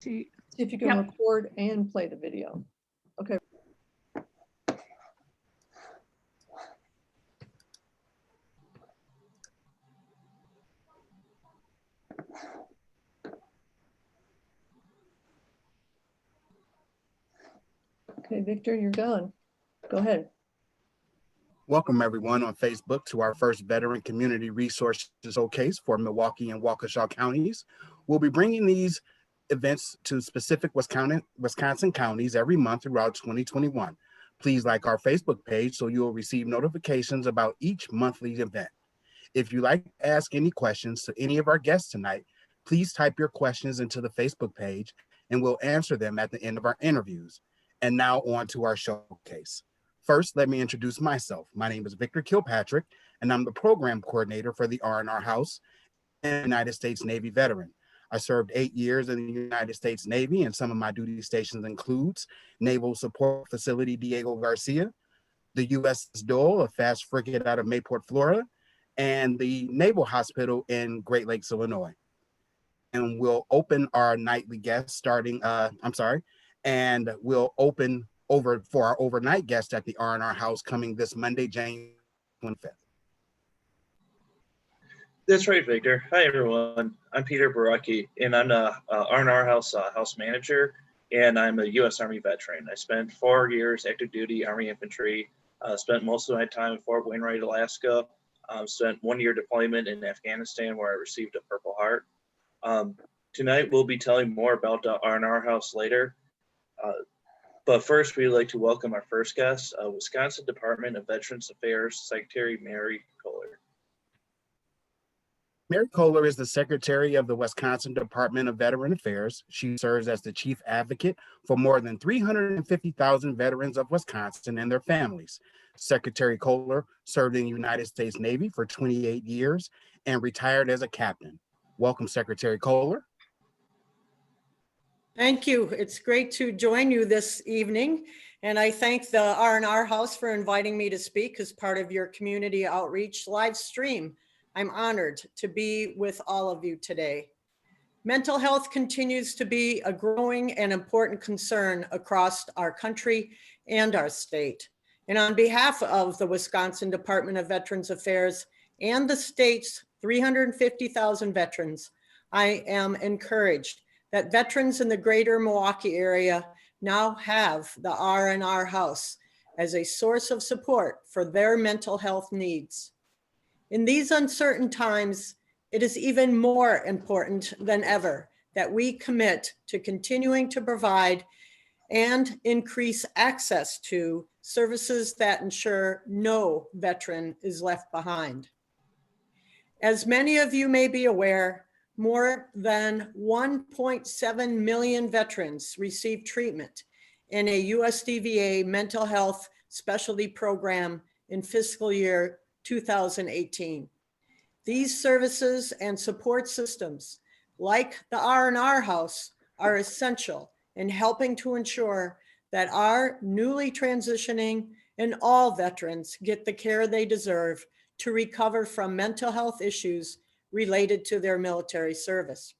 See, See if you can Yep. record and play the video. Okay. Okay, Victor, you're gone. Go ahead. Welcome everyone on Facebook to our first Veteran Community Resources Showcase for Milwaukee and Waukesha counties. We'll be bringing these events to specific Wisconsin counties every month throughout 2021. Please like our Facebook page so you'll receive notifications about each monthly event. If you'd like to ask any questions to any of our guests tonight, please type your questions into the Facebook page and we'll answer them at the end of our interviews. And now on to our showcase. First, let me introduce myself. My name is Victor Kilpatrick, and I'm the program coordinator for the R&R House and United States Navy veteran. I served 8 years in the United States Navy, and some of my duty stations includes Naval Support Facility Diego Garcia, the USS Dole, a fast frigate out of Mayport, Florida, and the Naval Hospital in Great Lakes, Illinois. And we'll open our nightly guests and we'll open over for our overnight guest at the R&R House coming this Monday, January 25th. That's right, Victor. Hi, everyone. I'm Peter Borucki, and I'm the R&R House house manager, and I'm a U.S. Army veteran. I spent 4 years active duty Army infantry, spent most of my time in Fort Wainwright, Alaska, spent 1 year deployment in Afghanistan where I received a Purple Heart. Tonight, we'll be telling more about the R&R House later. But first, we'd like to welcome our first guest, Wisconsin Department of Veterans Affairs Secretary Mary Kohler. Mary Kohler is the Secretary of the Wisconsin Department of Veteran Affairs. She serves as the Chief Advocate for more than 350,000 veterans of Wisconsin and their families. Secretary Kohler served in the United States Navy for 28 years and retired as a captain. Welcome, Secretary Kohler. Thank you. It's great to join you this evening. And I thank the R&R House for inviting me to speak as part of your community outreach live stream. I'm honored to be with all of you today. Mental health continues to be a growing and important concern across our country and our state. And on behalf of the Wisconsin Department of Veterans Affairs and the state's 350,000 veterans, I am encouraged that veterans in the greater Milwaukee area now have the R&R House as a source of support for their mental health needs. In these uncertain times, it is even more important than ever that we commit to continuing to provide and increase access to services that ensure no veteran is left behind. As many of you may be aware, more than 1.7 million veterans receive treatment in a USDVA mental health specialty program in fiscal year 2018. These services and support systems, like the R&R House, are essential in helping to ensure that our newly transitioning and all veterans get the care they deserve to recover from mental health issues related to their military service.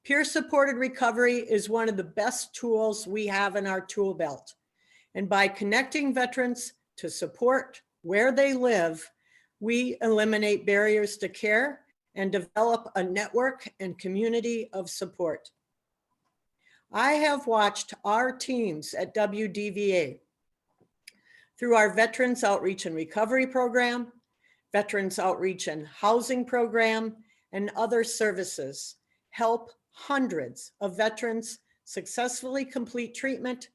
Peer-supported recovery is one of the best tools we have in our tool belt. And by connecting veterans to support where they live, we eliminate barriers to care and develop a network and community of support. I have watched our teams at WDVA through our Veterans Outreach and Recovery Program, Veterans Outreach and Housing Program, and other services help hundreds of veterans successfully complete treatment,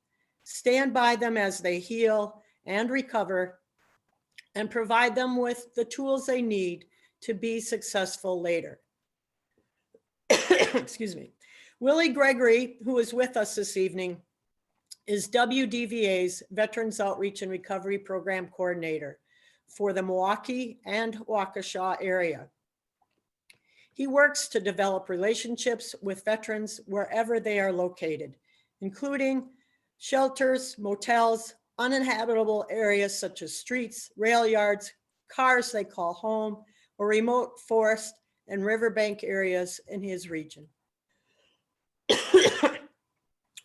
stand by them as they heal and recover, and provide them with the tools they need to be successful later. Excuse me. Willie Gregory, who is with us this evening, is WDVA's Veterans Outreach and Recovery Program Coordinator for the Milwaukee and Waukesha area. He works to develop relationships with veterans wherever they are located, including shelters, motels, uninhabitable areas such as streets, rail yards, cars they call home, or remote forest and riverbank areas in his region.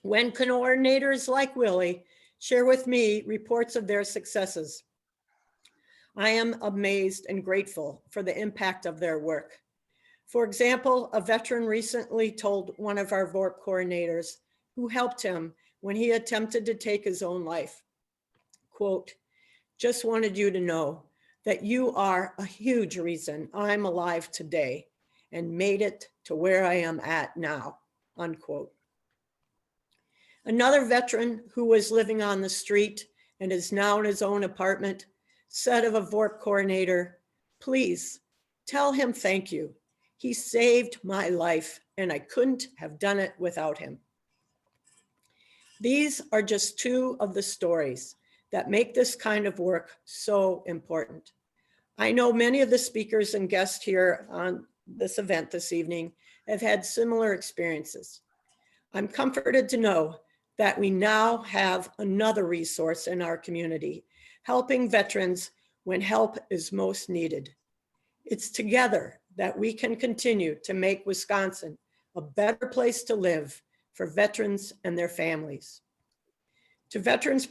When coordinators like Willie share with me reports of their successes, I am amazed and grateful for the impact of their work. For example, a veteran recently told one of our VORP coordinators who helped him when he attempted to take his own life, quote, "Just wanted you to know that you are a huge reason I'm alive today and made it to where I am at now," unquote. Another veteran who was living on the street and is now in his own apartment said of a VORP coordinator, "Please tell him thank you. He saved my life and I couldn't have done it without him." These are just two of the stories that make this kind of work so important. I know many of the speakers and guests here on this event this evening have had similar experiences. I'm comforted to know that we now have another resource in our community, helping veterans when help is most needed. It's together that we can continue to make Wisconsin a better place to live for veterans and their families. To veterans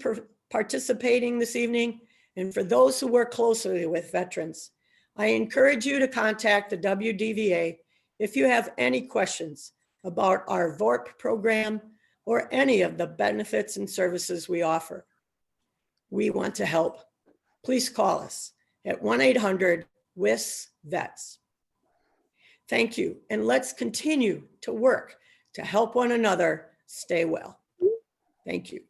participating this evening, and for those who work closely with veterans, I encourage you to contact the WDVA if you have any questions about our VORP program or any of the benefits and services we offer. We want to help. Please call us at 1-800-WIS-VETS. Thank you, and let's continue to work to help one another stay well. Thank you.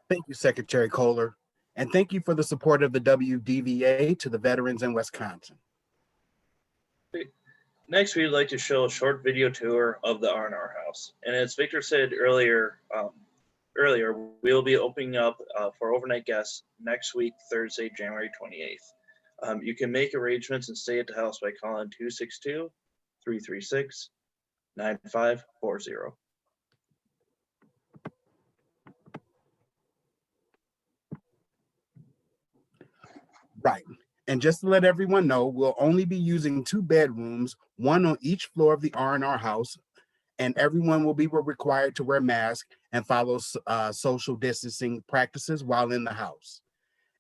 Thank you, Secretary Kohler, and thank you for the support of the WDVA to the veterans in Wisconsin. Next, we'd like to show a short video tour of the R&R House. And as Victor said earlier, we'll be opening up for overnight guests next week, Thursday, January 28th. You can make arrangements and stay at the house by calling 262-336-9540. Right. And just to let everyone know, we'll only be using 2 bedrooms, one on each floor of the R&R house, and everyone will be required to wear masks and follow social distancing practices while in the house.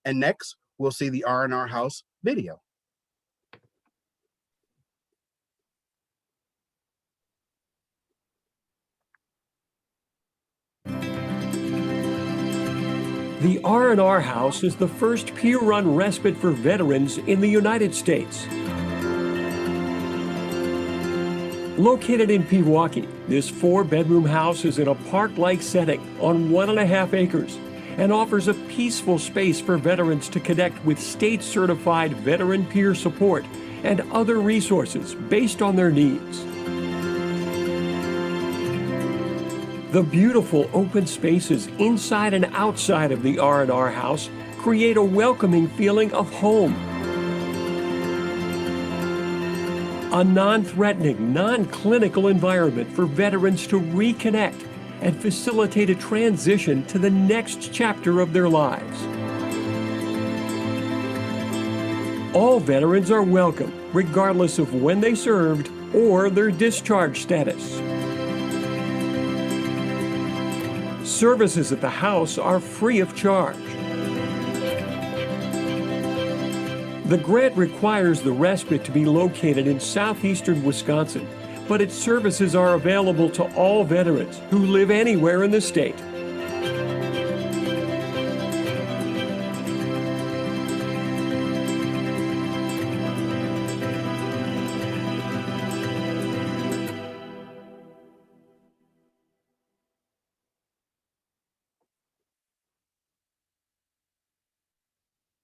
And next, we'll see the R&R house video. The R&R House is the first peer-run respite for veterans in the United States. Located in Pewaukee, this 4-bedroom house is in a park-like setting on 1.5 acres and offers a peaceful space for veterans to connect with state-certified veteran peer support and other resources based on their needs. The beautiful open spaces inside and outside of the R&R House create a welcoming feeling of home. A non-threatening, non-clinical environment for veterans to reconnect and facilitate a transition to the next chapter of their lives. All veterans are welcome, regardless of when they served or their discharge status. Services at the house are free of charge. The grant requires the respite to be located in southeastern Wisconsin, but its services are available to all veterans who live anywhere in the state.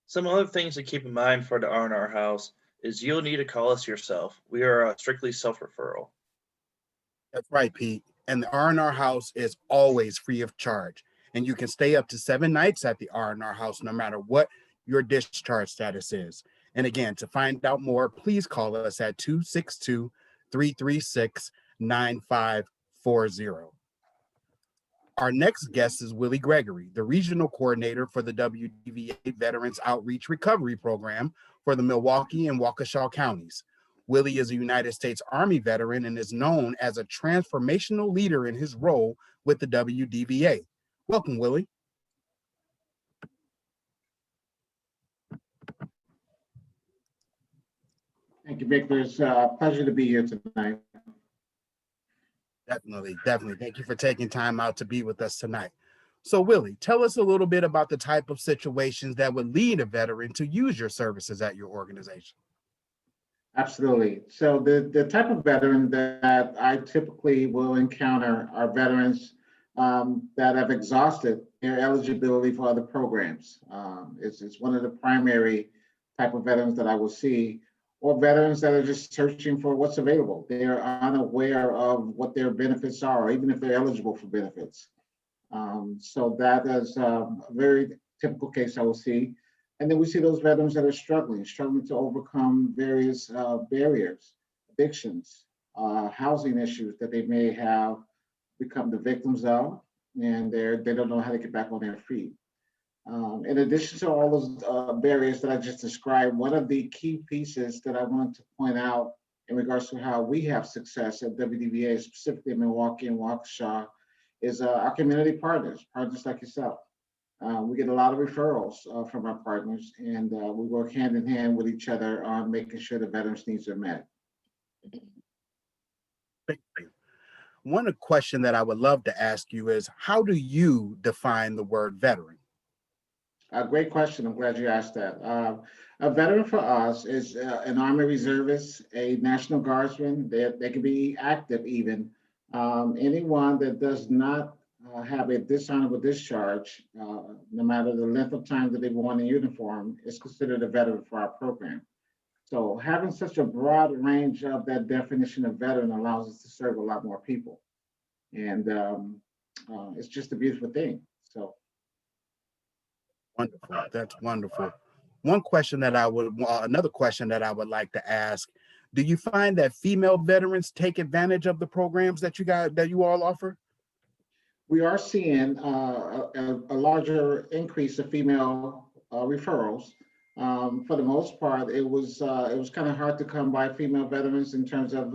Some other things to keep in mind for the R&R House is you'll need to call us yourself. We are strictly self-referral. That's right, Pete. And the R&R house is always free of charge. And you can stay up to 7 nights at the R&R house, no matter what your discharge status is. And again, to find out more, please call us at 262-336-9540. Our next guest is Willie Gregory, the regional coordinator for the WDVA Veterans Outreach Recovery Program for the Milwaukee and Waukesha counties. Willie is a United States Army veteran and is known as a transformational leader in his role with the WDVA. Welcome, Willie. Thank you, Victor. It's a pleasure to be here tonight. Definitely. Thank you for taking time out to be with us tonight. So, Willie, tell us a little bit about the type of situations that would lead a veteran to use your services at your organization. Absolutely. So the type of veteran that I typically will encounter are veterans that have exhausted their eligibility for other programs. It's one of the primary type of veterans that I will see, or veterans that are just searching for what's available. They are unaware of what their benefits are, even if they're eligible for benefits. So that is a very typical case I will see. And then we see those veterans that are struggling to overcome various barriers, addictions, housing issues that they may have become the victims of, and they don't know how to get back on their feet. In addition to all those barriers that I just described, one of the key pieces that I wanted to point out in regards to how we have success at WDVA, specifically in Milwaukee and Waukesha, is our community partners like yourself. We get a lot of referrals from our partners, and we work hand in hand with each other on making sure the veterans' needs are met. One question that I would love to ask you is, how do you define the word veteran? A great question. I'm glad you asked that. A veteran for us is an Army reservist, a National Guardsman. They can be active even. Anyone that does not have a dishonorable discharge, no matter the length of time that they've worn a uniform, is considered a veteran for our program. So having such a broad range of that definition of veteran allows us to serve a lot more people. And it's just a beautiful thing. So. Wonderful. That's wonderful. Another question that I would like to ask, do you find that female veterans take advantage of the programs that you all offer? We are seeing a larger increase of female referrals. For the most part, it was kind of hard to come by female veterans in terms of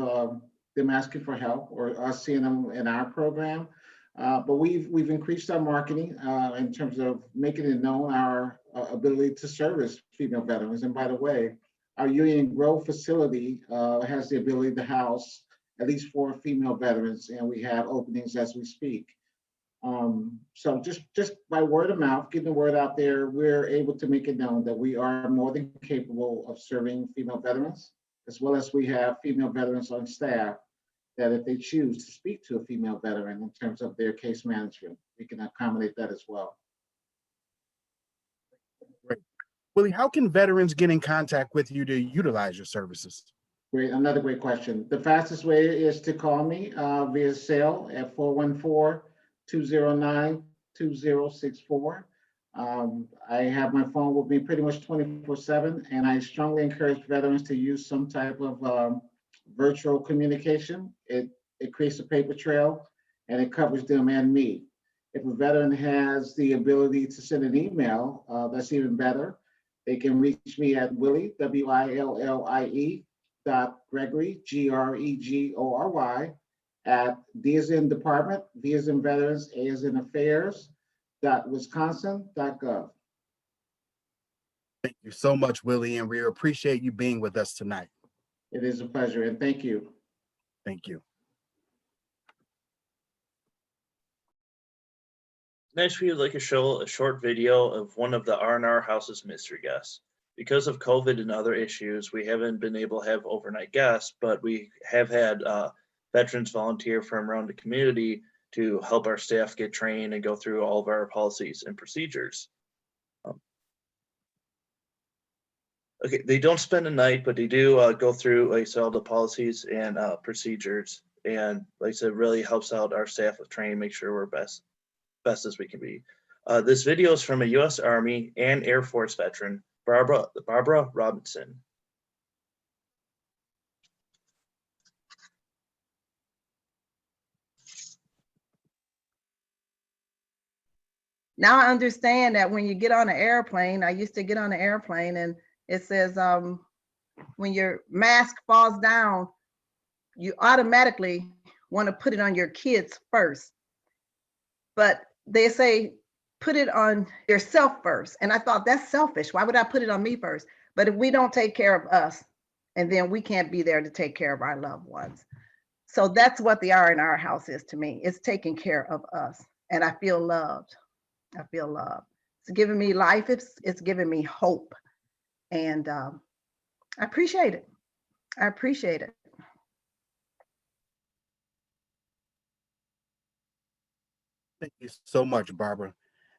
them asking for help or us seeing them in our program. But we've increased our marketing in terms of making it known our ability to service female veterans. And by the way, our Union Grove facility has the ability to house at least 4 female veterans, and we have openings as we speak. So just by word of mouth, getting the word out there, we're able to make it known that we are more than capable of serving female veterans, as well as we have female veterans on staff that if they choose to speak to a female veteran in terms of their case management, we can accommodate that as well. Great. Willie, how can veterans get in contact with you to utilize your services? Great, another great question. The fastest way is to call me via cell at 414-209-2064. I have my phone with me pretty much 24/7, and I strongly encourage veterans to use some type of virtual communication. It creates a paper trail, and it covers them and me. If a veteran has the ability to send an email, that's even better. They can reach me at Willie, WILLIE, Gregory, GREGORY, at D as in department, V as in veterans, A as in affairs, .wisconsin.gov. Thank you so much, Willie, and we appreciate you being with us tonight. It is a pleasure, and thank you. Thank you. Next, we would like to show a short video of one of the R&R House's mystery guests. Because of COVID and other issues, we haven't been able to have overnight guests, but we have had veterans volunteer from around the community to help our staff get trained and go through all of our policies and procedures. Okay, they don't spend the night, but they do go through all the policies and procedures. And like I said, really helps out our staff with training, make sure we're best as we can be. This video is from a U.S. Army and Air Force veteran, Barbara Robinson. Now I understand that when you get on an airplane, I used to get on an airplane and it says, when your mask falls down, you automatically want to put it on your kids first. But they say, put it on yourself first. And I thought, that's selfish. Why would I put it on me first? But if we don't take care of us, and then we can't be there to take care of our loved ones. So that's what the R&R House is to me. It's taking care of us. And I feel loved. I feel loved. It's giving me life. It's giving me hope. And I appreciate it. I appreciate it. Thank you so much, Barbara.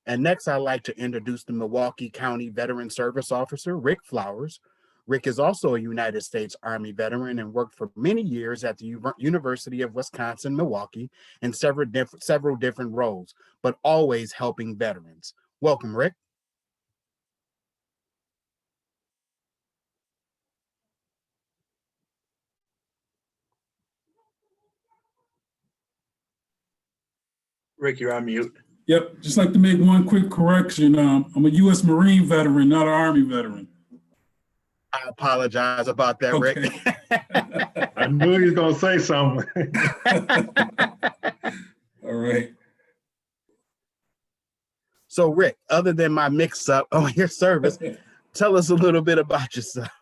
And next, I'd like to introduce the Milwaukee County Veteran Service Officer, Rick Flowers. Rick is also a United States Army veteran and worked for many years at the University of Wisconsin-Milwaukee in several different roles, but always helping veterans. Welcome, Rick. Rick, you're on mute. Yep, just like to make one quick correction. I'm a U.S. Marine veteran, not an Army veteran. I apologize about that, Rick. Okay. I knew he was gonna say something. All right. So, Rick, other than my mix-up on your service, tell us a little bit about yourself.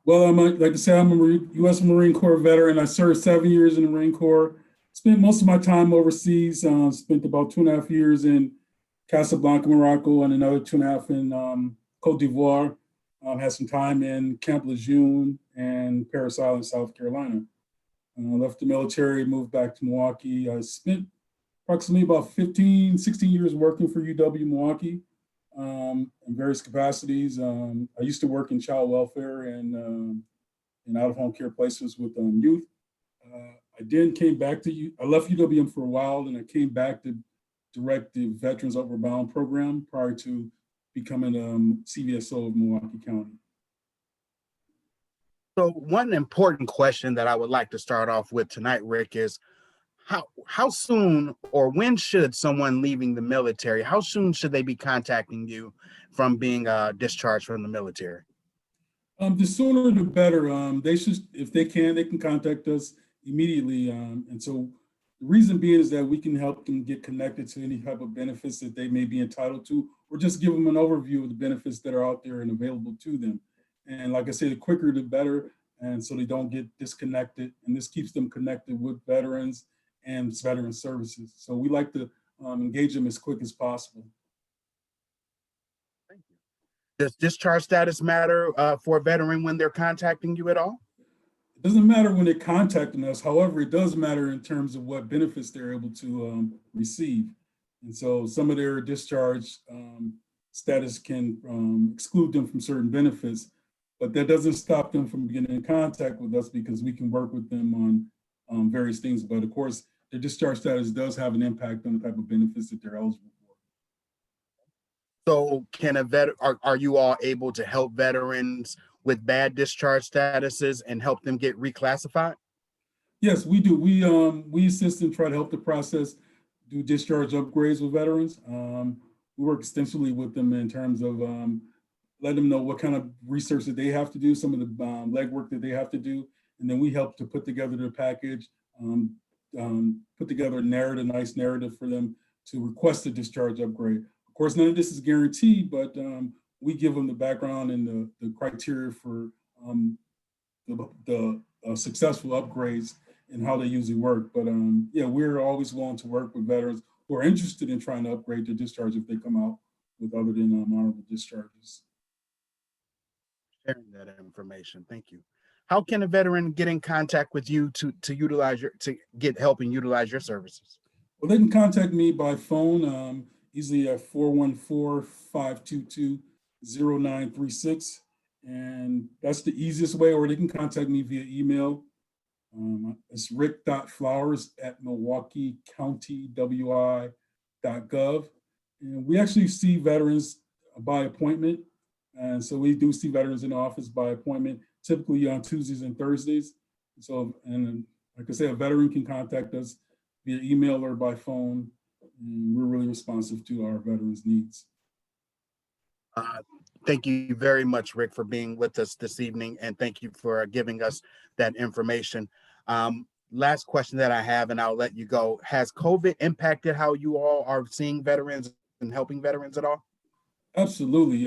Well, like I said, I'm a U.S. Marine Corps veteran. I served 7 years in the Marine Corps. Spent most of my time overseas. Spent about 2.5 years in Casablanca, Morocco, and another 2.5 in Cote d'Ivoire. Had some time in Camp Lejeune and Parris Island, South Carolina. Left the military, moved back to Milwaukee. I spent approximately about 15, 16 years working for UW Milwaukee in various capacities. I used to work in child welfare and in out-of-home care places with youth. I then came back to I left UWM for a while, and I came back to direct the Veterans Upward Bound program prior to becoming CVSO of Milwaukee County. So one important question that I would like to start off with tonight, Rick, is how soon or when should someone leaving the military, how soon should they be contacting you from being discharged from the military? The sooner the better. They should, if they can contact us immediately. And so the reason being is that we can help them get connected to any type of benefits that they may be entitled to, or just give them an overview of the benefits that are out there and available to them. And like I say, the quicker the better, and so they don't get disconnected. And this keeps them connected with veterans and veteran services. So we like to engage them as quick as possible. Thank you. Does discharge status matter for a veteran when they're contacting you at all? It doesn't matter when they're contacting us. However, it does matter in terms of what benefits they're able to receive. And so some of their discharge status can exclude them from certain benefits, but that doesn't stop them from getting in contact with us because we can work with them on various things. But of course, their discharge status does have an impact on the type of benefits that they're eligible for. So can are you all able to help veterans with bad discharge statuses and help them get reclassified? Yes, we do. We assist and try to help the process do discharge upgrades with veterans. We work extensively with them in terms of letting them know what kind of research that they have to do, some of the legwork that they have to do, and then we help to put together the package, put together a nice narrative for them to request a discharge upgrade. Of course, none of this is guaranteed, but we give them the background and the criteria for the successful upgrades and how they usually work. But yeah, we're always willing to work with veterans who are interested in trying to upgrade their discharge if they come out with other than honorable discharges. Sharing that information, thank you. How can a veteran get in contact with you to get help and utilize your services? Well, they can contact me by phone, easily at 414-522-0936. And that's the easiest way, or they can contact me via email. It's rick.flowers@milwaukeecountywi.gov. And we actually see veterans by appointment. And so we do see veterans in the office by appointment, typically on Tuesdays and Thursdays. So, and like I say, a veteran can contact us via email or by phone. And we're really responsive to our veterans' needs. Uh, Thank you very much, Rick, for being with us this evening, and thank you for giving us that information. Last question that I have, and I'll let you go. Has COVID impacted how you all are seeing veterans and helping veterans at all? Absolutely.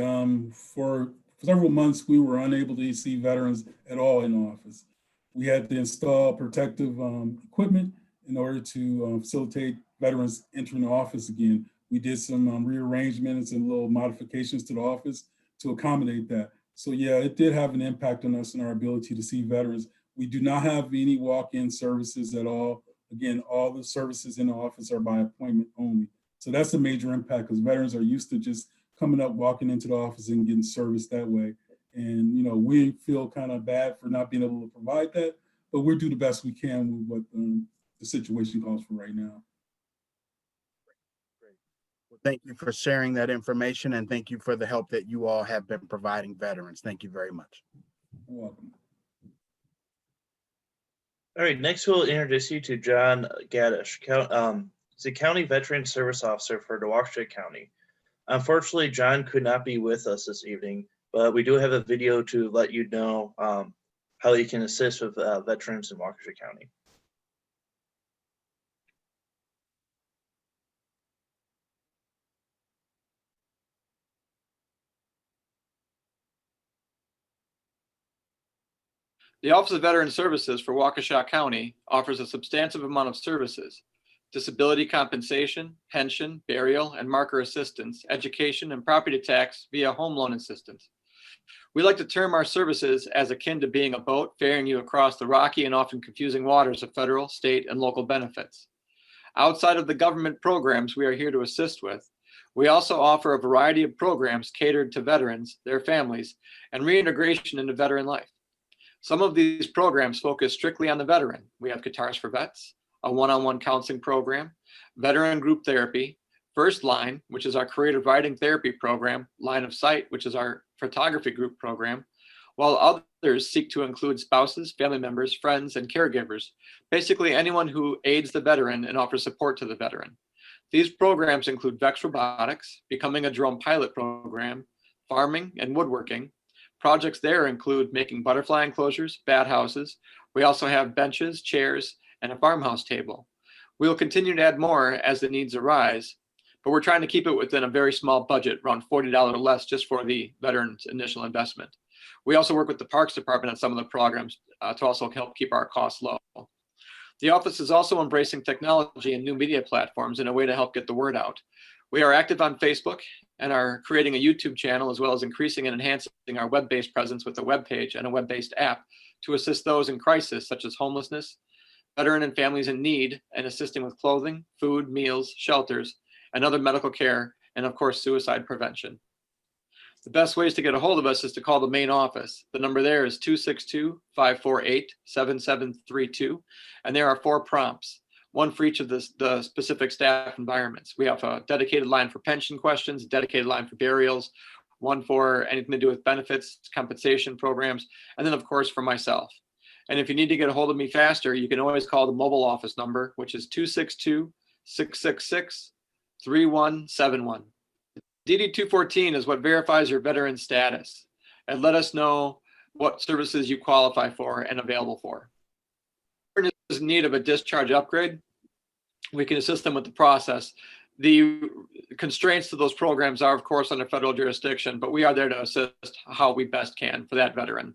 For several months, we were unable to see veterans at all in office. We had to install protective equipment in order to facilitate veterans entering the office again. We did some rearrangements and little modifications to the office to accommodate that. So yeah, it did have an impact on us and our ability to see veterans. We do not have any walk-in services at all. Again, all the services in the office are by appointment only. So that's a major impact because veterans are used to just coming up, walking into the office and getting service that way. And, you know, we feel kind of bad for not being able to provide that, but we'll do the best we can with what the situation calls for right now. Well, thank you for sharing that information, and thank you for the help that you all have been providing veterans. Thank you very much. You're welcome. All right, next we'll introduce you to John Gaidosh, he's a County Veteran Service Officer for Waukesha County. Unfortunately, John could not be with us this evening, but we do have a video to let you know how you can assist with veterans in Waukesha County. The Office of Veteran Services for Waukesha County offers a substantive amount of services: disability compensation, pension, burial, and marker assistance, education, and property tax via home loan assistance. We like to term our services as akin to being a boat ferrying you across the rocky and often confusing waters of federal, state, and local benefits. Outside of the government programs we are here to assist with, we also offer a variety of programs catered to veterans, their families, and reintegration into veteran life. Some of these programs focus strictly on the veteran. We have Guitars for Vets, a one-on-one counseling program, veteran group therapy, First Line, which is our creative writing therapy program, Line of Sight, which is our photography group program, while others seek to include spouses, family members, friends, and caregivers, basically anyone who aids the veteran and offers support to the veteran. These programs include VEX Robotics, Becoming a Drone Pilot program, farming and woodworking. Projects there include making butterfly enclosures, bat houses. We also have benches, chairs, and a farmhouse table. We will continue to add more as the needs arise, but we're trying to keep it within a very small budget, around $40 or less, just for the veterans' initial investment. We also work with the Parks Department on some of the programs to also help keep our costs low. The office is also embracing technology and new media platforms in a way to help get the word out. We are active on Facebook and are creating a YouTube channel, as well as increasing and enhancing our web-based presence with a web page and a web-based app to assist those in crisis, such as homelessness, veteran and families in need, and assisting with clothing, food, meals, shelters, and other medical care, and of course, suicide prevention. The best ways to get a hold of us is to call the main office. The number there is 262-548-7732, and there are 4 prompts, one for each of the specific staff environments. We have a dedicated line for pension questions, a dedicated line for burials, one for anything to do with benefits, compensation programs, and then of course for myself. And if you need to get a hold of me faster, you can always call the mobile office number, which is 262-666-3171. DD-214 is what verifies your veteran status and let us know what services you qualify for and available for. If a veteran is in need of a discharge upgrade, we can assist them with the process. The constraints to those programs are, of course, under federal jurisdiction, but we are there to assist how we best can for that veteran.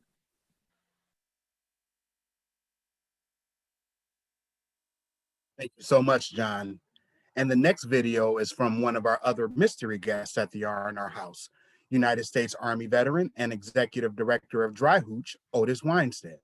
Thank you so much, John. And the next video is from one of our other mystery guests at the R&R House, United States Army veteran and Executive Director of Dry Hooch, Otis Weinstead.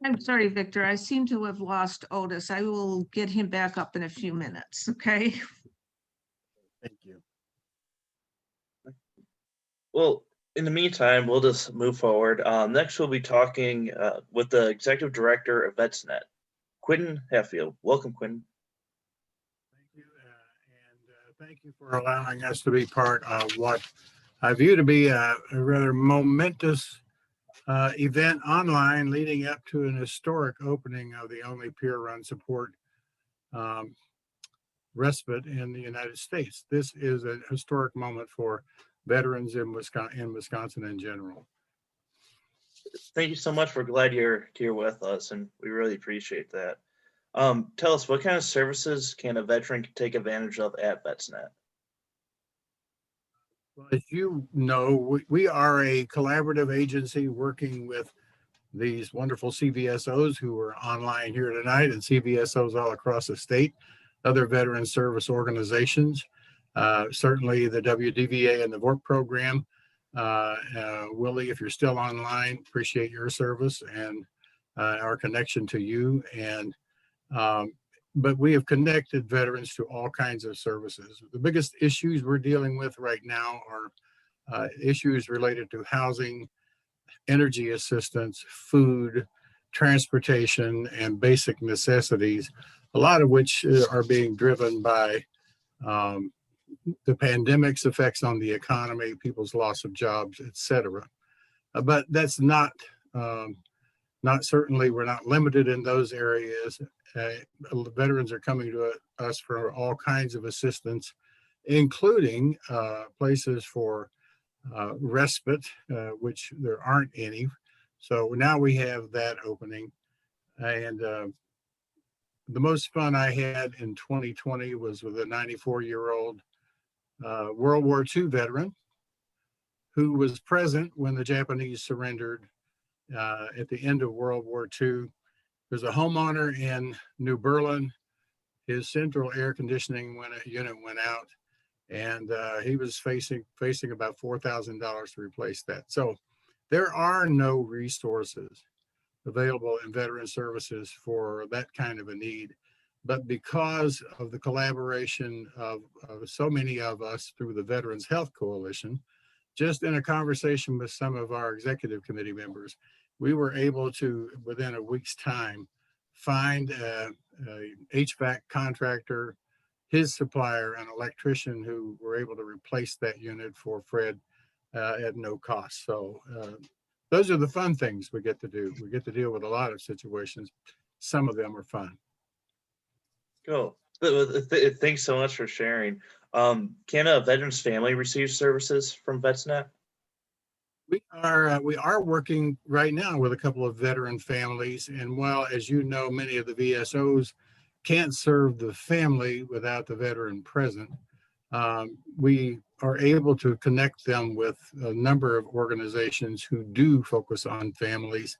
I'm sorry, Victor. I seem to have lost Otis. I will get him back up in a few minutes, okay? Thank you. Well, in the meantime, we'll just move forward. Next, we'll be talking with the Executive Director of VetsNet, Quentin Hatfield. Welcome, Quentin. Thank you, and thank you for allowing us to be part of what I view to be a rather momentous event online leading up to an historic opening of the only peer-run support respite in the United States. This is a historic moment for veterans in Wisconsin in general. Thank you so much. We're glad you're here with us, and we really appreciate that. Tell us, what kind of services can a veteran take advantage of at VetsNet? Well, as you know, we are a collaborative agency working with these wonderful CVSOs who are online here tonight, and CVSOs all across the state, other veteran service organizations, certainly the WDVA and the VORP program. Willie, if you're still online, appreciate your service and our connection to you. And but we have connected veterans to all kinds of services. The biggest issues we're dealing with right now are issues related to housing, energy assistance, food, transportation, and basic necessities, a lot of which are being driven by the pandemic's effects on the economy, people's loss of jobs, etc. But that's not certainly, we're not limited in those areas. Veterans are coming to us for all kinds of assistance, including places for respite, which there aren't any. So now we have that opening. And the most fun I had in 2020 was with a 94-year-old World War II veteran who was present when the Japanese surrendered at the end of World War II. There's a homeowner in New Berlin. His central air conditioning unit went out, and he was facing about $4,000 to replace that. So there are no resources available in veteran services for that kind of a need. But because of the collaboration of so many of us through the Veterans Health Coalition, just in a conversation with some of our executive committee members, we were able to, within a week's time, find a HVAC contractor, his supplier, an electrician who were able to replace that unit for Fred at no cost. So those are the fun things we get to do. We get to deal with a lot of situations. Some of them are fun. Cool. Thanks so much for sharing. Can a veteran's family receive services from VetsNet? We are working right now with a couple of veteran families, and while, as you know, many of the VSOs can't serve the family without the veteran present, we are able to connect them with a number of organizations who do focus on families,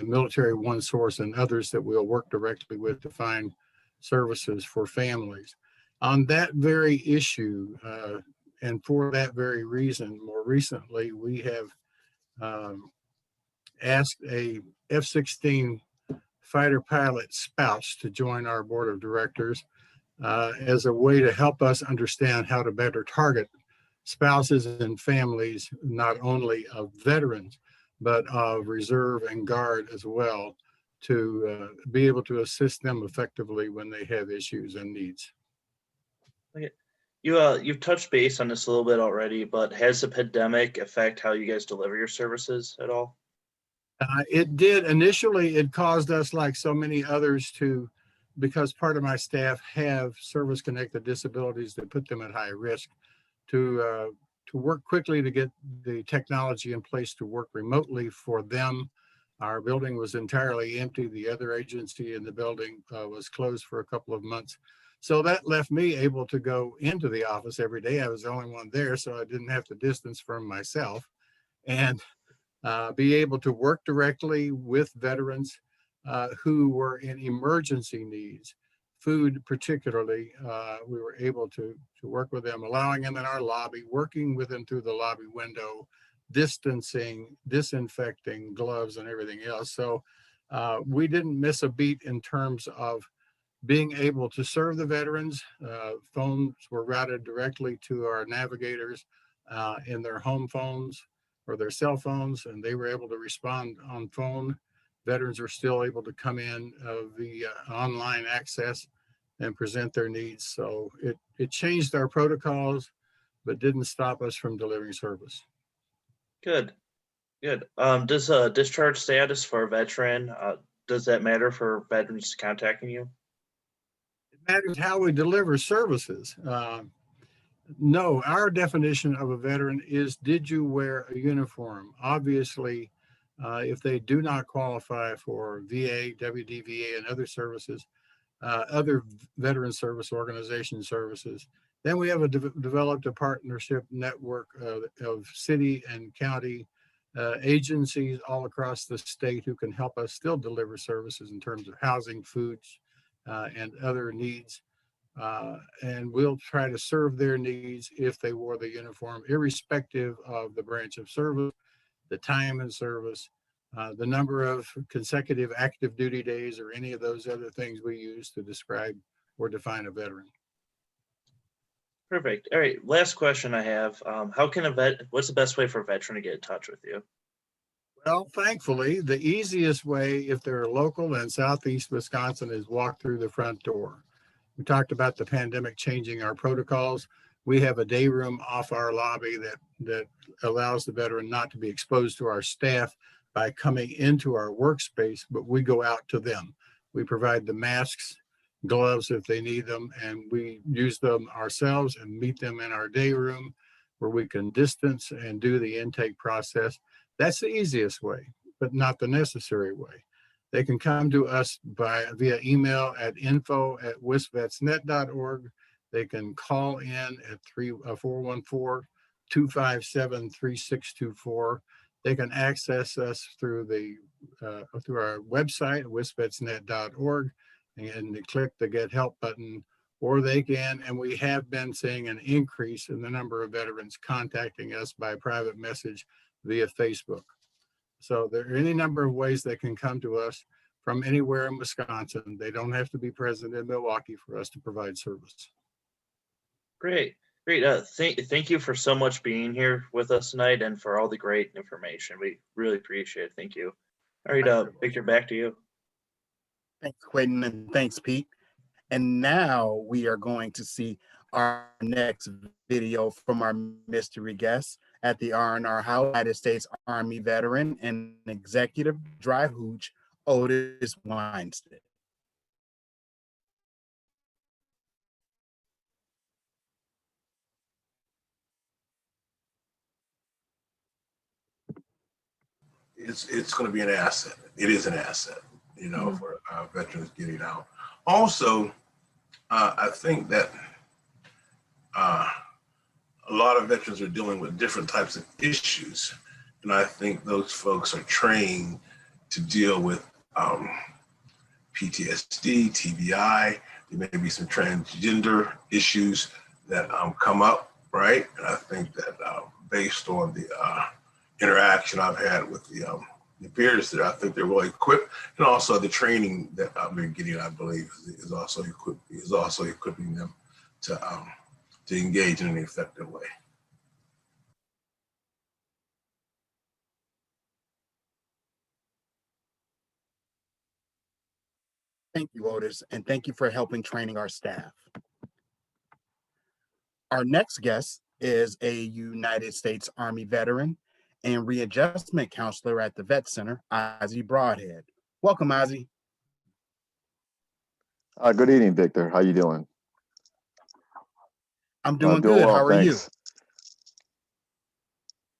Military One Source and others that we'll work directly with to find services for families. On that very issue, and for that very reason, more recently, we have asked a F-16 fighter pilot spouse to join our board of directors as a way to help us understand how to better target spouses and families, not only of veterans, but of reserve and guard as well, to be able to assist them effectively when they have issues and needs. Okay. You've touched base on this a little bit already, but has the pandemic affect how you guys deliver your services at all? It did. Initially, it caused us, like so many others, because part of my staff have service-connected disabilities that put them at high risk, to work quickly to get the technology in place to work remotely for them. Our building was entirely empty. The other agency in the building was closed for a couple of months. So that left me able to go into the office every day. I was the only one there, so I didn't have to distance from myself, and be able to work directly with veterans who were in emergency needs, food particularly. We were able to work with them, allowing them in our lobby, working with them through the lobby window, distancing, disinfecting, gloves, and everything else. So We didn't miss a beat in terms of being able to serve the veterans. Phones were routed directly to our navigators in their home phones or their cell phones, and they were able to respond on phone. Veterans are still able to come in via online access and present their needs. So it changed our protocols, but didn't stop us from delivering service. Good. Good. Does discharge status for a veteran, does that matter for veterans contacting you? It matters how we deliver services. No, our definition of a veteran is, did you wear a uniform? Obviously, if they do not qualify for VA, WDVA, and other services, other veteran service organization services, then we have developed a partnership network of city and county agencies all across the state who can help us still deliver services in terms of housing, foods, and other needs. And we'll try to serve their needs if they wore the uniform, irrespective of the branch of service, the time in service, the number of consecutive active duty days, or any of those other things we use to describe or define a veteran. Perfect. All right. Last question I have. What's the best way for a veteran to get in touch with you? Well, thankfully, the easiest way, if they're local in Southeast Wisconsin, is walk through the front door. We talked about the pandemic changing our protocols. We have a day room off our lobby that allows the veteran not to be exposed to our staff by coming into our workspace, but we go out to them. We provide the masks, gloves if they need them, and we use them ourselves and meet them in our day room where we can distance and do the intake process. That's the easiest way, but not the necessary way. They can come to us via email at info@wisvetsnet.org. They can call in at 414-257-3624. They can access us through our website, wisvetsnet.org, and click the Get Help button, or they can, and we have been seeing an increase in the number of veterans contacting us by private message via Facebook. So there are any number of ways they can come to us from anywhere in Wisconsin. They don't have to be present in Milwaukee for us to provide service. Great. Great. Thank you for so much being here with us tonight and for all the great information. We really appreciate it. Thank you. All right, Victor, back to you. Thanks, Quentin, and thanks, Pete. And now we are going to see our next video from our mystery guest at the R&R House, United States Army veteran and executive dry hooch, Ozzie Brodhead. It's going to be an asset. It is an asset, you know, for veterans getting out. Also, I think that a lot of veterans are dealing with different types of issues. And I think those folks are trained to deal with PTSD, TBI. There may be some transgender issues that come up, right? And I think that based on the interaction I've had with the peers there, I think they're well equipped, and also the training that they're getting, I believe, is also equipping them to engage in an effective way. Thank you, Ozzie, and thank you for helping training our staff. Our next guest is a United States Army veteran and readjustment counselor at the Vet Center, Ozzie Brodhead. Welcome, Ozzie. Good evening, Victor. How you doing? I'm doing good. Well, how are thanks.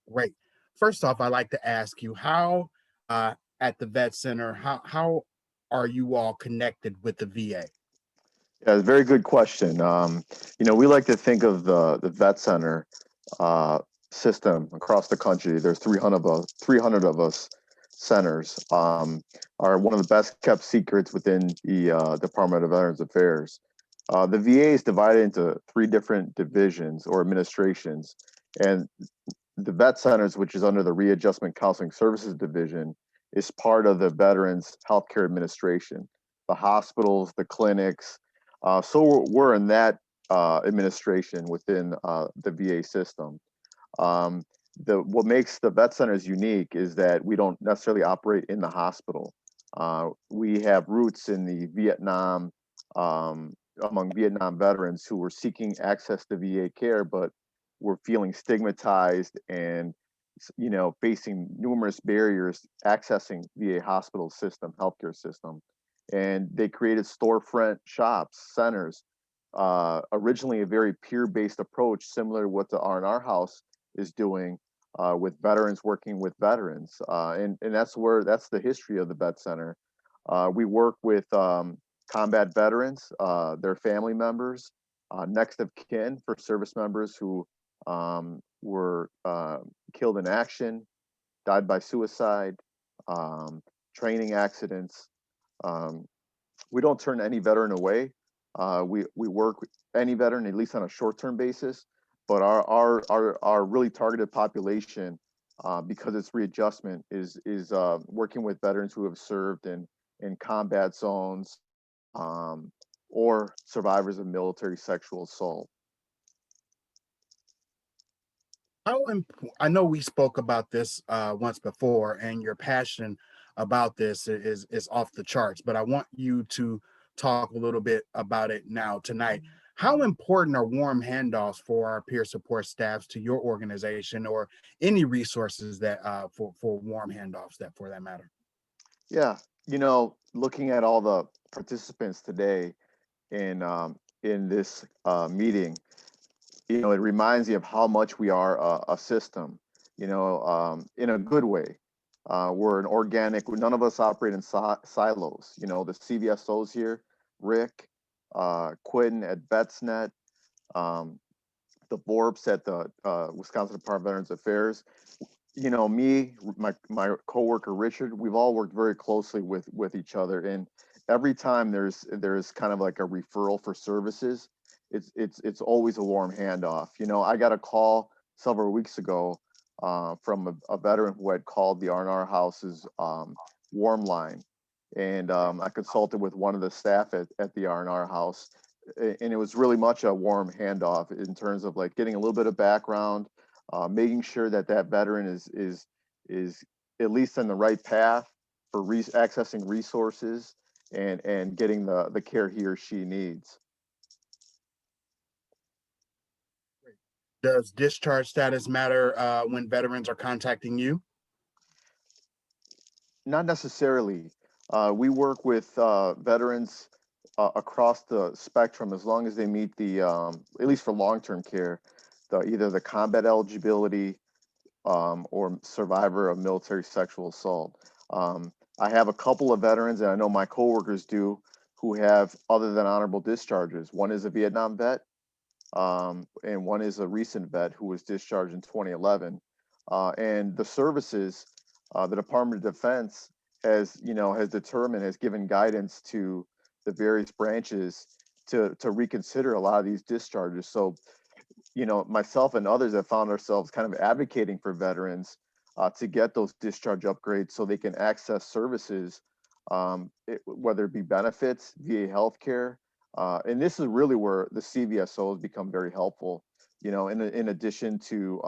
you? Great. First off, I'd like to ask you how at the Vet Center, how are you all connected with the VA? Yeah, it's a very good question. You know, we like to think of the Vet Center system across the country. There's 300 of us centers, are one of the best kept secrets within the Department of Veterans Affairs. The VA is divided into 3 different divisions or administrations, and the Vet Centers, which is under the Readjustment Counseling Services Division, is part of the Veterans Healthcare Administration, the hospitals, the clinics. So we're in that administration within the VA system. What makes the vet centers unique is that we don't necessarily operate in the hospital. We have roots in the Vietnam, among Vietnam veterans who were seeking access to VA care, but were feeling stigmatized and facing numerous barriers accessing VA hospital system, healthcare system. And they created storefront shops, centers, originally a very peer-based approach, similar to what the R&R House is doing with veterans working with veterans. And that's the history of the Vet Center. We work with combat veterans, their family members, next of kin for service members who were killed in action, died by suicide, training accidents. We don't turn any veteran away. We work with any veteran, at least on a short-term basis, but our really targeted population, because it's readjustment, is working with veterans who have served in combat zones or survivors of military sexual assault. I know we spoke about this once before, and your passion about this is off the charts, but I want you to talk a little bit about it now tonight. How important are warm handoffs for our peer support staffs to your organization, or any resources that for warm handoffs that for that matter? Yeah, looking at all the participants today in this meeting, it reminds me of how much we are a system, in a good way. We're an organic, none of us operate in silos. The CVSOs here, Rick, Quentin at VetsNet, the Borps at the Wisconsin Department of Veterans Affairs. Me, my coworker Richard, we've all worked very closely with each other, and every time there's kind of like a referral for services, it's always a warm handoff. I got a call several weeks ago from a veteran who had called the R&R House's warm line, and I consulted with one of the staff at the R&R House, and it was really much a warm handoff in terms of like getting a little bit of background, making sure that veteran is at least on the right path for accessing resources and getting the care he or she needs. Does discharge status matter when veterans are contacting you? Not necessarily. We work with veterans across the spectrum as long as they meet the, at least for long-term care, either the combat eligibility or survivor of military sexual assault. I have a couple of veterans, and I know my coworkers do, who have other than honorable discharges. One is a Vietnam vet, and one is a recent vet who was discharged in 2011. And the services, the Department of Defense has given guidance to the various branches to reconsider a lot of these discharges. So, myself and others have found ourselves kind of advocating for veterans to get those discharge upgrades so they can access services, whether it be benefits, VA healthcare. And this is really where the CVSOs become very helpful, in addition to,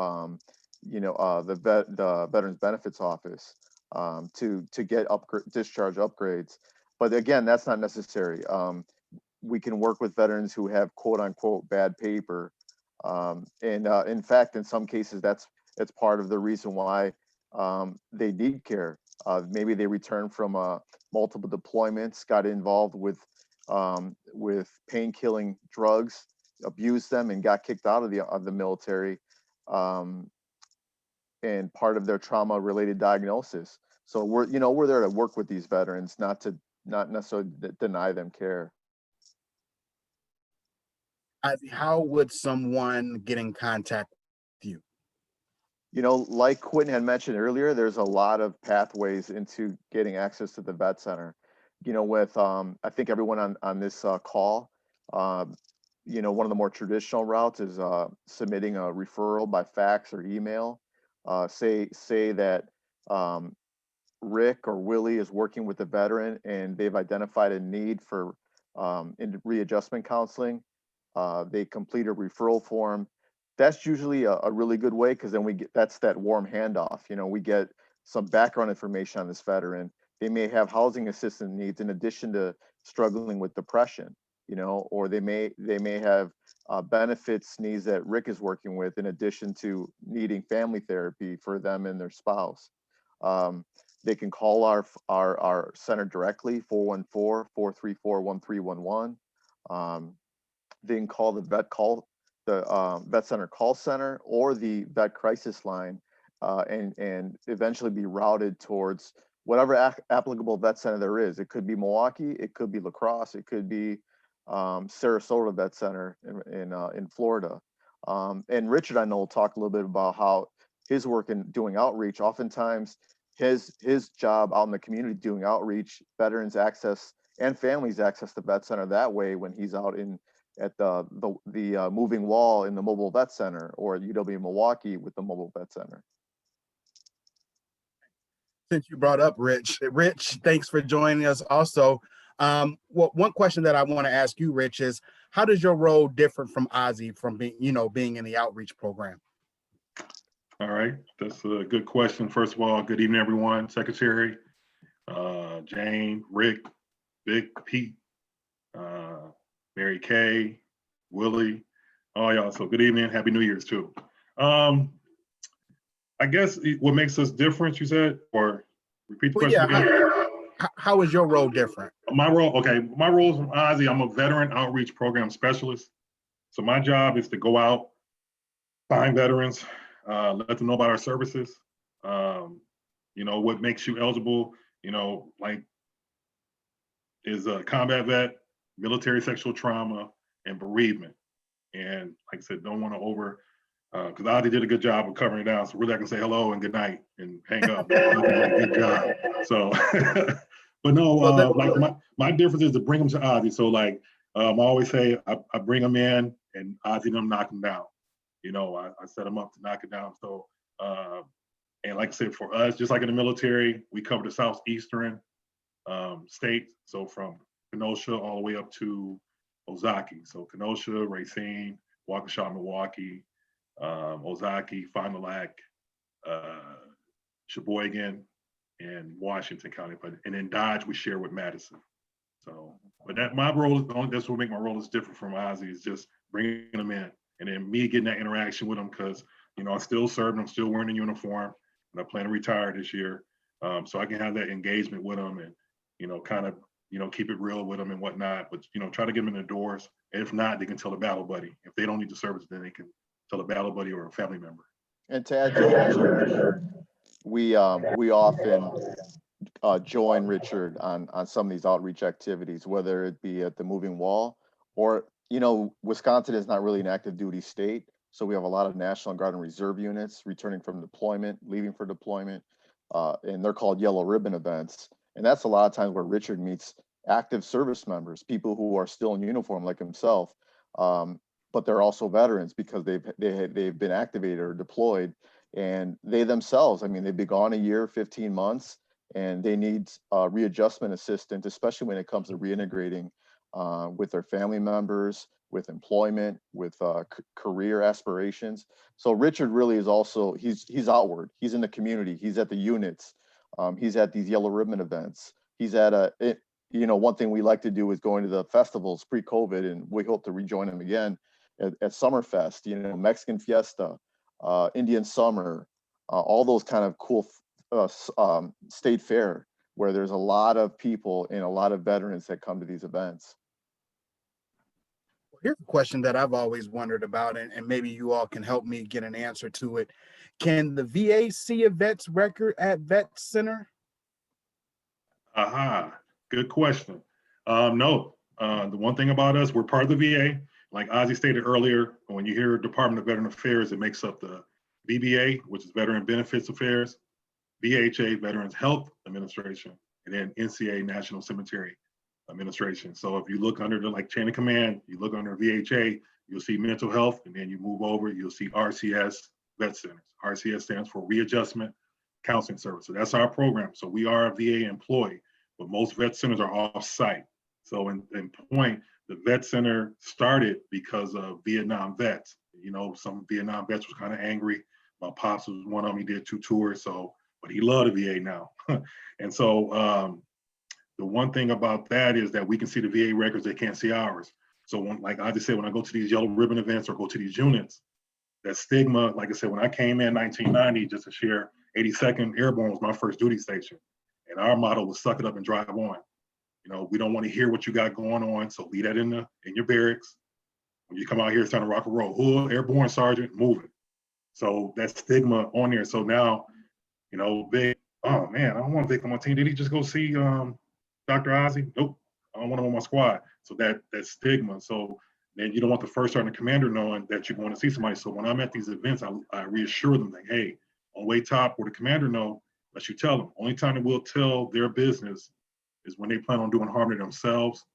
the Veterans Benefits Office to get discharge upgrades. But again, that's not necessary. We can work with veterans who have quote unquote bad paper. And in fact, in some cases, it's part of the reason why they need care. Maybe they returned from multiple deployments, got involved with pain-killing drugs, abused them, and got kicked out of the military, and part of their trauma-related diagnosis. So we're there to work with these veterans, not necessarily deny them care. How would someone get in contact with you? Like Quentin had mentioned earlier, there's a lot of pathways into getting access to the Vet Center. With I think everyone on this call, one of the more traditional routes is submitting a referral by fax or email. Say that Rick or Willie is working with the veteran and they've identified a need for readjustment counseling, they complete a referral form. That's usually a really good way, because then that's that warm handoff. You know, we get some background information on this veteran. They may have housing assistance needs in addition to struggling with depression, you know, or they may have benefits needs that Rick is working with in addition to needing family therapy for them and their spouse. They can call our center directly, 414-434-1311. They can call the Vet Center call center or the vet crisis line, and eventually be routed towards whatever applicable vet center there is. It could be Milwaukee, it could be La Crosse, it could be Sarasota Vet Center in Florida. And Richard, I know, will talk a little bit about how his work in doing outreach. Oftentimes, his job out in the community doing outreach, veterans access and families access the vet center that way when he's out at the moving wall in the mobile vet center, or at UW Milwaukee with the mobile vet center. Since you brought up Rich, thanks for joining us also. Well, one question that I want to ask you, Rich, is how does your role differ from Ozzie from being in the outreach program? All right, that's a good question. First of all, good evening, everyone. Secretary, Jane, Rick, Vic, Pete, Mary Kay, Willie, all y'all. So good evening, Happy New Year's too. I guess what makes us different, you said, or repeat the question again? How is your role different? My role from Ozzie, I'm a veteran outreach program specialist. So my job is to go out, find veterans, let them know about our services, what makes you eligible, like is a combat vet, military sexual trauma, and bereavement. And like I said, don't want to because Ozzie did a good job of covering it down. So really I can say hello and good night and hang up. Good job. So, but no, like my difference is to bring them to Ozzie. So like I always say, I bring them in and Ozzie them knock them down. I set them up to knock it down. So, and like I said, for us, just like in the military, we cover the southeastern states. So from Kenosha all the way up to Ozaukee. So Kenosha, Racine, Waukesha, Milwaukee, Ozaukee, Fond du Lac, Sheboygan, and Washington County. And then Dodge we share with Madison. So, but my role that's what makes my role is different from Ozzie, is just bringing them in. And then me getting that interaction with them, because I still serve, I'm still wearing a uniform, and I plan to retire this year, so I can have that engagement with them, and kind of keep it real with them and whatnot. But try to get them in the doors. And if not, they can tell a battle buddy. If they don't need the service, then they can tell a battle buddy or a family member. And to add to Richard, we often join Richard on some of these outreach activities, whether it be at the moving wall or Wisconsin is not really an active duty state. So we have a lot of National Guard and Reserve units returning from deployment, leaving for deployment, and they're called yellow ribbon events. And that's a lot of times where Richard meets active service members, people who are still in uniform like himself, but they're also veterans because they've been activated or deployed, and they themselves, they've been gone a year, 15 months, and they need readjustment assistance, especially when it comes to reintegrating with their family members, with employment, with career aspirations. So Richard really is also, he's outward, he's in the community, he's at the units, he's at these yellow ribbon events. He's at one thing we like to do is going to the festivals pre-COVID, and we hope to rejoin them again at Summerfest, Mexican Fiesta, Indian Summer, all those kind of cool state fair where there's a lot of people and a lot of veterans that come to these events. Here's a question that I've always wondered about, and maybe you all can help me get an answer to it. Can the VA see a vet's record at Vet Center? Good question. No, the one thing about us, we're part of the VA. Like Ozzie stated earlier, when you hear Department of Veteran Affairs, it makes up the VBA, which is Veteran Benefits Affairs, VHA, Veterans Health Administration, and then NCA, National Cemetery Administration. So if you look under the chain of command, you look under VHA, you'll see mental health, and then you move over, you'll see RCS Vet Centers. RCS stands for Readjustment, counseling service. So that's our program. So we are a VA employee, but most vet centers are off-site. So in point, the vet center started because of Vietnam vets. You know, some Vietnam vets was kind of angry. My pops was one of them. He did 2 tours, so but he loved the VA now. And so the one thing about that is that we can see the VA records, they can't see ours. So when, like I just said, when I go to these yellow ribbon events or go to these units, that stigma, like I said, when I came in 1990, just to share, 82nd Airborne was my first duty station. And our motto was suck it up and drive on. You know, we don't want to hear what you got going on, so leave that in your barracks. When you come out here, it's time to rock and roll. Oh, Airborne Sergeant, move it. So that stigma on there. So now, you know, Vic, oh man, I don't want Vic on my team. Did he just go see Dr. Ozzie? Nope, I don't want him on my squad. So that stigma. So then you don't want the first sergeant commander knowing that you're going to see somebody. So when I'm at these events, I reassure them like, hey, on way top where the commander know, let you tell them. Only time that we'll tell their business is when they plan on doing harm to themselves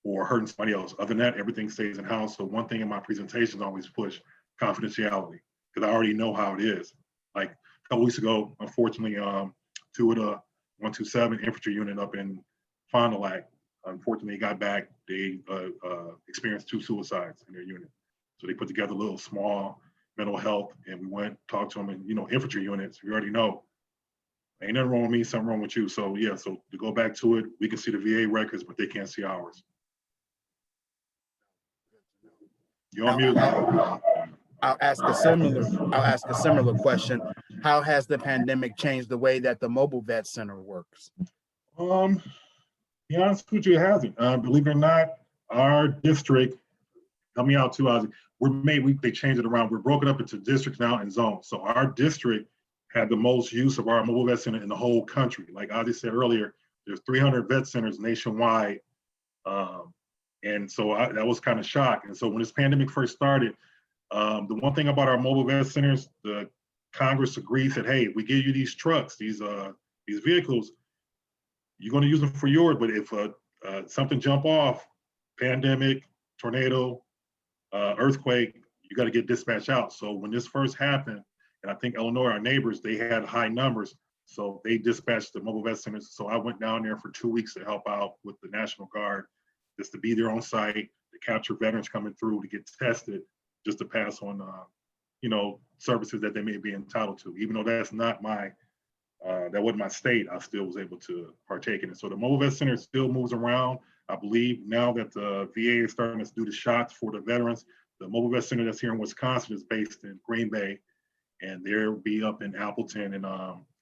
or hurting somebody else. Other than that, everything stays in house. So one thing in my presentations always push confidentiality because I already know how it is. Like a couple weeks ago, unfortunately, 2 of the 127 infantry unit up in Fond du Lac, unfortunately, got back. They experienced 2 suicides in their unit. So they put together a little small mental health, and we went talked to them. And you know, infantry units, we already know, ain't nothing wrong with me, something wrong with you. So yeah, so to go back to it, we can see the VA records, but they can't see ours. You're on mute. I'll ask a similar question. How has the pandemic changed the way that the mobile vet center works? Be honest with you, it hasn't. Believe it or not, our district, help me out too, Ozzie. They changed it around. We're broken up into districts now and zones. So our district had the most use of our mobile vet center in the whole country. Like Ozzie said earlier, there's 300 vet centers nationwide. And so that was kind of shocked. And so when this pandemic first started, the one thing about our mobile vet centers, the Congress agreed, said, hey, we give you these trucks, these vehicles, you're going to use them for yours, but if something jump off, pandemic, tornado, earthquake, you got to get dispatched out. So when this first happened, and I think Illinois, our neighbors, they had high numbers, so they dispatched the mobile vet centers. So I went down there for 2 weeks to help out with the National Guard, just to be there on site, to capture veterans coming through, to get tested, just to pass on, you know, services that they may be entitled to. Even though that's not my, that wasn't my state, I still was able to partake in it. So the mobile vet center still moves around. I believe now that the VA is starting to do the shots for the veterans, the mobile vet center that's here in Wisconsin is based in Green Bay, and they'll be up in Appleton and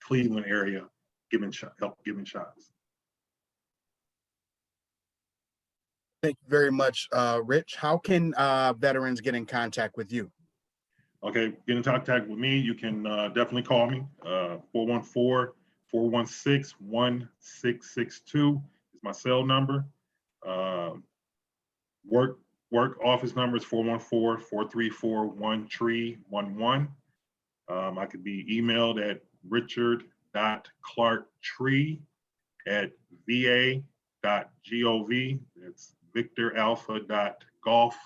Cleveland area help giving shots. Thank you very much, Rich. How can veterans get in contact with you? Okay, get in contact with me. You can definitely call me. 414-416-1662 is my cell number. Work office number is 414-434-1311. I could be emailed at richard.clarktree@va.gov. That's victoralpha.golf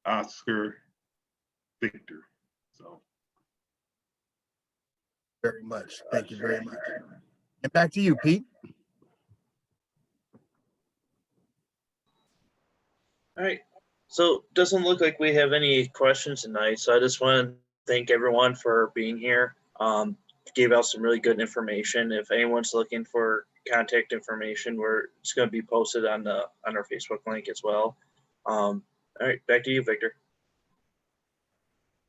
Oscar Victor. So very much. Thank you very much. And back to you, Pete. All right. So doesn't look like we have any questions tonight. So I just want to thank everyone for being here. Gave out some really good information. If anyone's looking for contact information, it's going to be posted on our Facebook link as well. All right, back to you, Victor.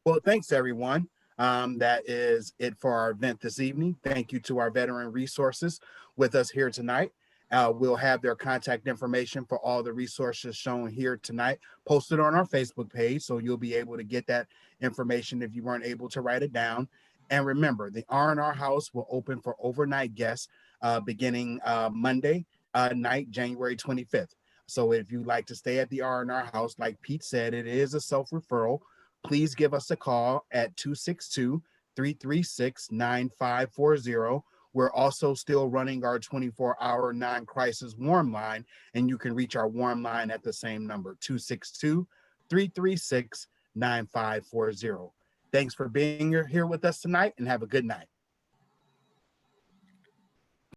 Well, thanks everyone. That is it for our event this evening. Thank you to our veteran resources with us here tonight. We'll have their contact information for all the resources shown here tonight posted on our Facebook page, so you'll be able to get that information if you weren't able to write it down. And remember, the R&R House will open for overnight guests beginning Monday night, January 25th. So if you'd like to stay at the R&R House, like Pete said, it is a self-referral. Please give us a call at 262-336-9540. We're also still running our 24-hour non-crisis warm line, and you can reach our warm line at the same number, 262-336-9540. Thanks for being here with us tonight, and have a good night.